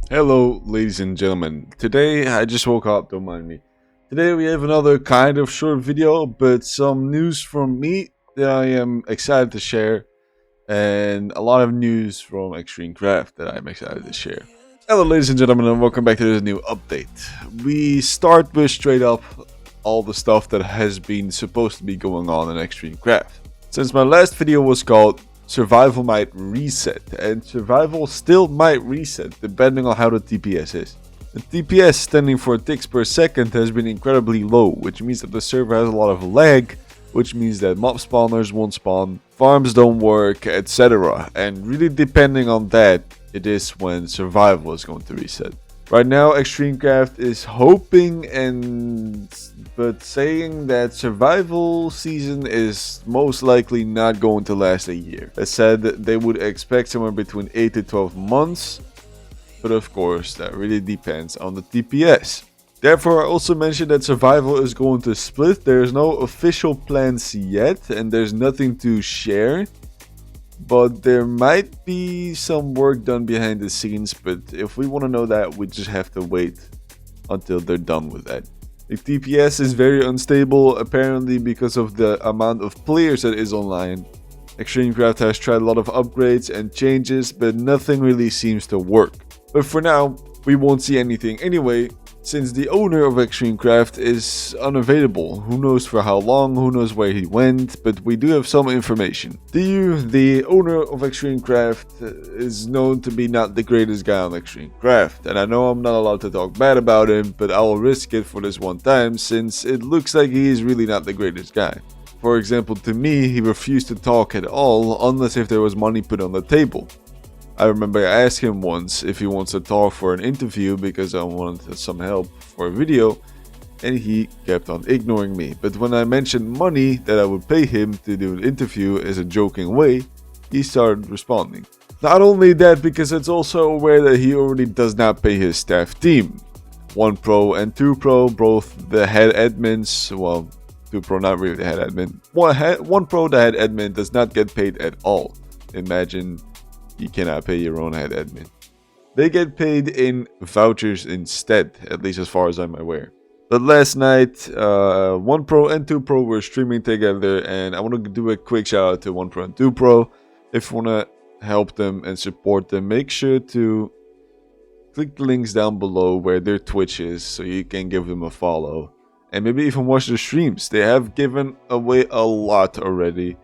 Hello, ladies and gentlemen. Today, I just woke up, don't mind me. Today, we have another kind of short video, but some news from me that I am excited to share, and a lot of news from ExtremeCraft that I'm excited to share. Hello, ladies and gentlemen, and welcome back to this new update. We start with straight up all the stuff that has been supposed to be going on in ExtremeCraft. Since my last video was called Survival Might Reset, and Survival still might reset depending on how the TPS is. The TPS, standing for ticks per second, has been incredibly low, which means that the server has a lot of lag, which means that mob spawners won't spawn, farms don't work, etc. And really depending on that, it is when Survival is going to reset. Right now, ExtremeCraft is hoping but saying that survival season is most likely not going to last a year. They said that they would expect somewhere between 8 to 12 months, but of course that really depends on the TPS. Therefore, I also mentioned that survival is going to split. There is no official plans yet, and there's nothing to share. But there might be some work done behind the scenes, but if we want to know that, we just have to wait until they're done with that. The TPS is very unstable, apparently because of the amount of players that is online. ExtremeCraft has tried a lot of upgrades and changes, but nothing really seems to work. But for now, we won't see anything anyway, since the owner of ExtremeCraft is unavailable. Who knows for how long, who knows where he went, but we do have some information. The owner of ExtremeCraft, is known to be not the greatest guy on ExtremeCraft, and I know I'm not allowed to talk bad about him, but I will risk it for this one time, since it looks like he is really not the greatest guy. For example, to me, he refused to talk at all, unless if there was money put on the table. I remember I asked him once if he wants to talk for an interview because I wanted some help for a video, and he kept on ignoring me. But when I mentioned money that I would pay him to do an interview as a joking way, he started responding. Not only that, because it's also aware that he already does not pay his staff team. 1 Pro and 2 Pro, both the head admins, well, 2 Pro not really the head admin. 1 Pro, the head admin, does not get paid at all. Imagine you cannot pay your own head admin. They get paid in vouchers instead, at least as far as I'm aware. But last night, 1 Pro and 2 Pro were streaming together, and I want to do a quick shout out to 1 Pro and 2 Pro. If you want to help them and support them, make sure to click the links down below where their Twitch is so you can give them a follow. And maybe even watch their streams. They have given away a lot already.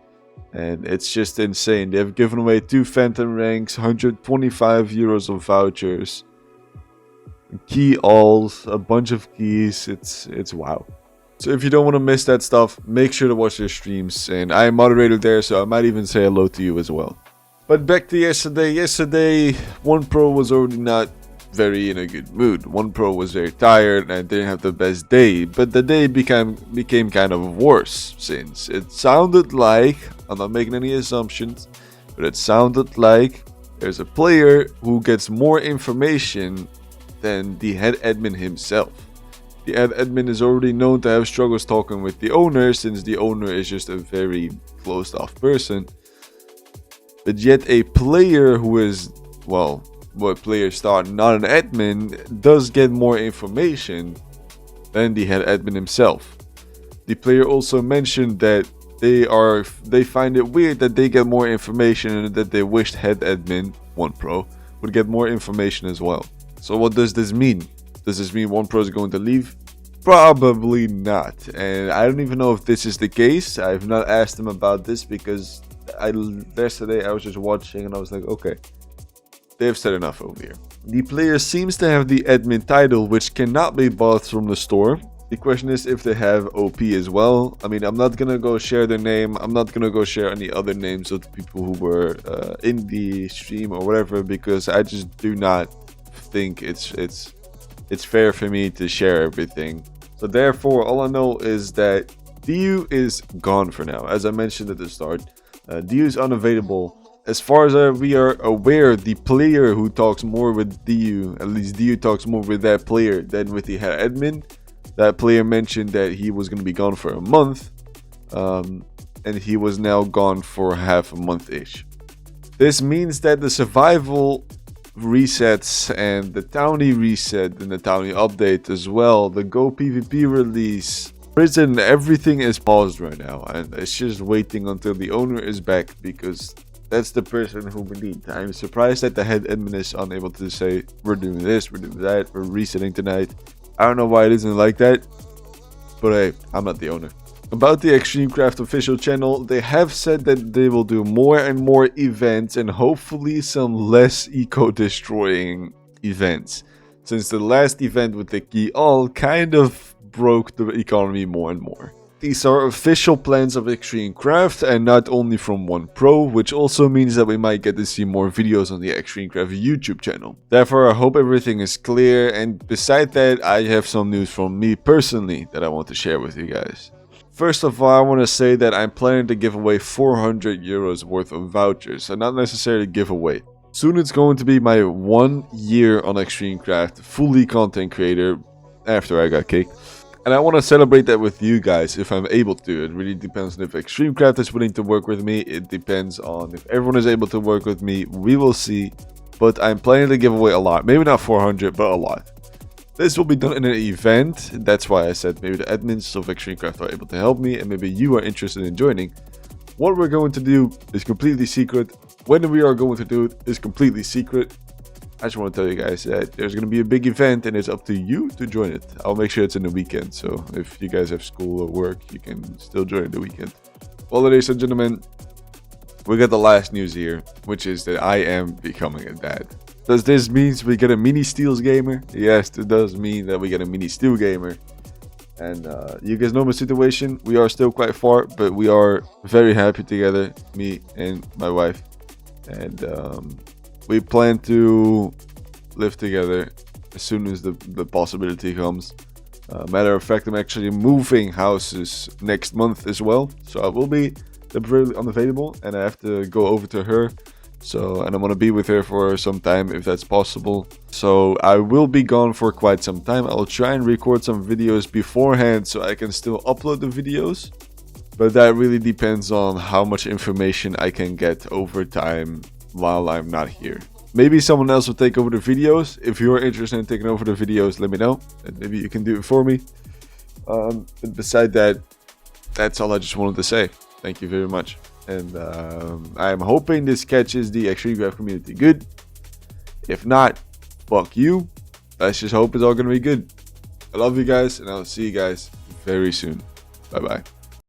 And it's just insane. They have given away 2 Phantom ranks, 125 euros of vouchers, key alls, a bunch of keys. It's wow. So if you don't want to miss that stuff, make sure to watch their streams. And I am moderator there, so I might even say hello to you as well. But back to yesterday. Yesterday, 1 Pro was already not very in a good mood. 1 Pro was very tired and didn't have the best day, but the day became kind of worse, since it sounded like, I'm not making any assumptions, but it sounded like there's a player who gets more information than the head admin himself. The head admin is already known to have struggles talking with the owner, since the owner is just a very closed off person. But yet a player who is, well, what players start, not an admin, does get more information than the head admin himself. The player also mentioned that they find it weird that they get more information and that they wished head admin 1 Pro would get more information as well. So what does this mean? Does this mean 1 Pro is going to leave? Probably not. And I don't even know if this is the case. I've not asked him about this because yesterday I was just watching and I was like, okay, they've said enough over here. The player seems to have the admin title, which cannot be bought from the store. The question is if they have OP as well. I mean, I'm not gonna go share their name. I'm not gonna go share any other names of the people who were in the stream or whatever, because I just do not think it's fair for me to share everything. So therefore, all I know is that DU is gone for now. As I mentioned at the start, DU is unavailable. As far as we are aware, the player who talks more with DU, at least DU talks more with that player than with the head admin. That player mentioned that he was going to be gone for a month, and he was now gone for half a month-ish. This means that the survival resets and the townie reset and the townie update as well, the Go PvP release, prison, everything is paused right now, and it's just waiting until the owner is back, because that's the person who we need. I'm surprised that the head admin is unable to say, we're doing this, we're doing that, we're resetting tonight. I don't know why it isn't like that, but hey, I'm not the owner. About the ExtremeCraft official channel, they have said that they will do more and more events, and hopefully some less eco-destroying events, since the last event with the key all kind of broke the economy more and more. These are official plans of ExtremeCraft, and not only from one pro, which also means that we might get to see more videos on the ExtremeCraft YouTube channel. Therefore, I hope everything is clear, and beside that, I have some news from me personally that I want to share with you guys. First of all, I want to say that I'm planning to give away 400 euros worth of vouchers, and not necessarily giveaway. Soon it's going to be my 1 year on ExtremeCraft, fully content creator, after I got kicked. And I want to celebrate that with you guys if I'm able to. It really depends on if ExtremeCraft is willing to work with me. It depends on if everyone is able to work with me. We will see. But I'm planning to give away a lot. Maybe not 400, but a lot. This will be done in an event. That's why I said maybe the admins of ExtremeCraft are able to help me, and maybe you are interested in joining. What we're going to do is completely secret. When we are going to do it is completely secret. I just want to tell you guys that there's going to be a big event, and it's up to you to join it. I'll make sure it's in the weekend, so if you guys have school or work, you can still join the weekend. Well, ladies and gentlemen, we got the last news here, which is that I am becoming a dad. Does this mean we get a mini Steels gamer? Yes, it does mean that we get a mini Steel gamer. And you guys know my situation. We are still quite far, but we are very happy together, me and my wife. And we plan to live together as soon as the possibility comes. Matter of fact, I'm actually moving houses next month as well. So I will be temporarily unavailable, and I have to go over to her. And I want to be with her for some time if that's possible. So I will be gone for quite some time. I'll try and record some videos beforehand so I can still upload the videos. But that really depends on how much information I can get over time while I'm not here. Maybe someone else will take over the videos. If you're interested in taking over the videos, let me know. And maybe you can do it for me. But beside that, that's all I just wanted to say. Thank you very much. And I'm hoping this catches the ExtremeCraft community good. If not, fuck you. Let's just hope it's all going to be good. I love you guys, and I'll see you guys very soon. Bye bye.